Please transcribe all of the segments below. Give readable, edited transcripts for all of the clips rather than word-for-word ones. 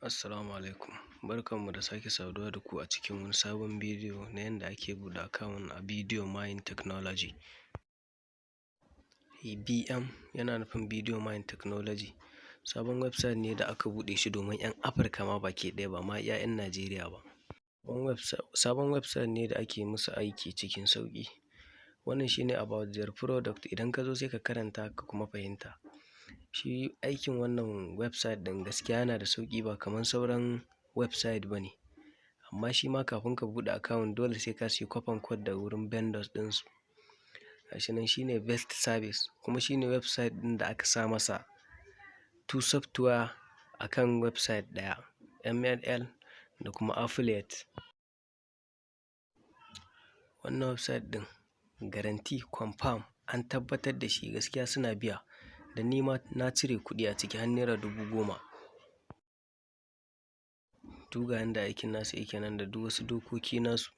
Assalamu alaikum, barkanmu da sake saduwa da ku a cikin wani sabon bidiyo na yadda ake buɗe account a VIDEOMINE TECHNOLOGY. BM yana nufin VIDEOMINE TECHNOLOGY, sabon website ne da aka buɗe shi domin 'yan Afirka ma baki ɗaya ba ma iya 'yan Najeriya ba. Sabon website ne da ake musu aiki cikin sauƙi. Wannan shine about their product. Idan ka zo sai ka karanta ka kuma fahimta. Shi aikin wannan website ɗin gaskiya yana da sauƙi ba kamar sauran website ba ne. Amma shi ma kafin ka buɗe account dole sai ka siya coupon code da wurin vendors ɗinsu. Gashi nan shine best service kuma shine website ɗin da aka sa masa two software akan website ɗaya, MLL da kuma affiliate. Wannan website ɗin guarantee confirm an tabbatar da shi gaskiya suna biya. Da ni ma na cire kuɗi a ciki har naira 10,000. Ga yanda aikin nasu yake nan da duk wasu dokoki nasu.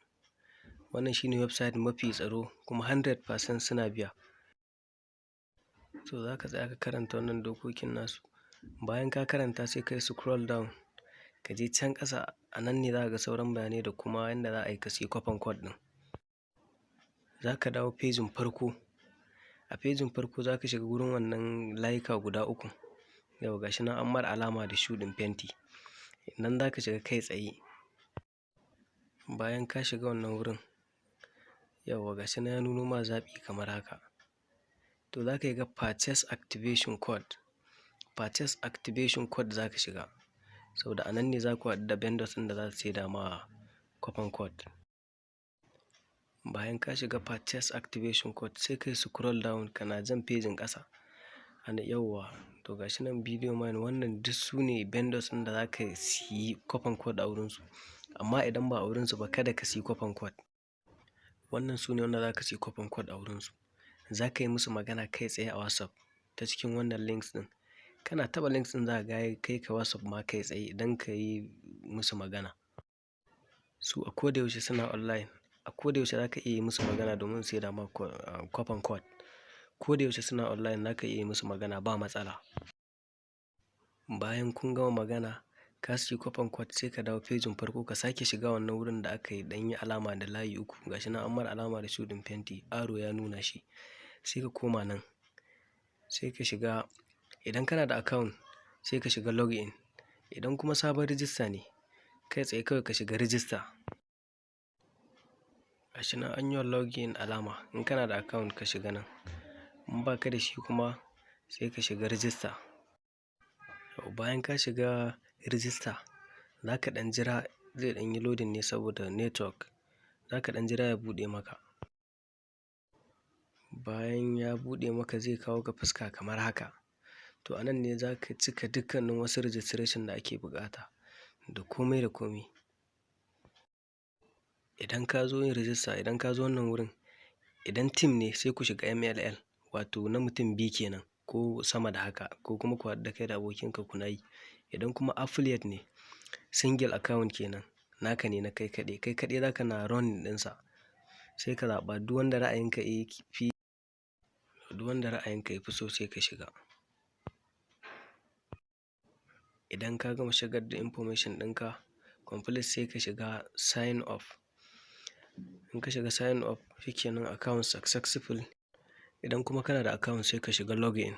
Wannan shine website mafi tsaro kuma 100% suna biya. So za ka tsaya ka karanta wannan dokokin nasu. Bayan ka karanta sai kai scroll down ka je can ƙasa, a nan ne za ka ga sauran bayanai da kuma yanda za a yi ka siya coupon code ɗin. Za ka dawo pejin farko. A pejin farko za ka shiga wurin wannan layuka guda uku. Yau gashi nan an mara alama da shuɗin fenti. Nan za ka shiga kai tsaye. Bayan ka shiga wannan wurin, yauwa gashi nan ya nuno ma zaɓi kamar haka. To za ka ga purchase activation code. Purchase activation code za ka shiga. Saboda a nan ne za ku haɗu da vendors ɗin da za su saida ma coupon code. Bayan ka shiga purchase activation code sai kai scroll down kana jan pejin ƙasa. Yauwa to gashi nan VIDEOMINE, wannan duk su ne vendors ɗin da za ka siyi coupon code a wurinsu. Amma idan ba a wurinsu ba kada ka siyi coupon code. Wannan su ne wanda za ka siyi coupon code a wurinsu. Za ka yi musu magana kai tsaye a WhatsApp ta cikin wannan links ɗin. Kana taɓa links ɗin za ka ga kai ka WhatsApp ma kai tsaye idan ka yi musu magana. Su a koda yaushe suna online. A koda yaushe za ka iya yi musu magana domin su saida ma coupon code. Koda yaushe suna online za ka iya yi musu magana ba matsala. Bayan kun gama magana ka siya coupon code sai ka dawo pejin farko ka sake shiga wannan wurin da aka yi ɗan yi alama da layi uku. Gashi nan an mara alama da shuɗin fenti, arrow ya nuna shi. Sai ka koma nan. Sai ka shiga, idan kana da account sai ka shiga login. Idan kuma sabon register ne, kai tsaye kawai ka shiga register. Gashi nan an yi login alama. In kana da account ka shiga nan. In ba ka da shi kuma sai ka shiga register. Bayan ka shiga register za ka ɗan jira, zai ɗan yi loading ne saboda network. Za ka ɗan jira ya buɗe maka. Bayan ya buɗe maka zai kawo ka fuska kamar haka. To a nan ne za ka cika dukkanin wasu registration da ake buƙata da komai da komai. Idan ka zo yin register, idan ka zo wannan wurin, idan team ne sai ku shiga MLL wato na mutum biyu kenan ko sama da haka ko kuma ku haɗu da kai da abokinka kuna yi. Idan kuma affiliate ne, single account kenan, naka ne na kai kaɗai. Kai kaɗai za ka na run ɗinsa. Sai ka zaɓa duk wanda ra'ayinka ya fi so sai ka shiga. Idan ka gama shigar da information ɗinka complete sai ka shiga sign up. In ka shiga sign up shikenan account successful. Idan kuma kana da account sai ka shiga login.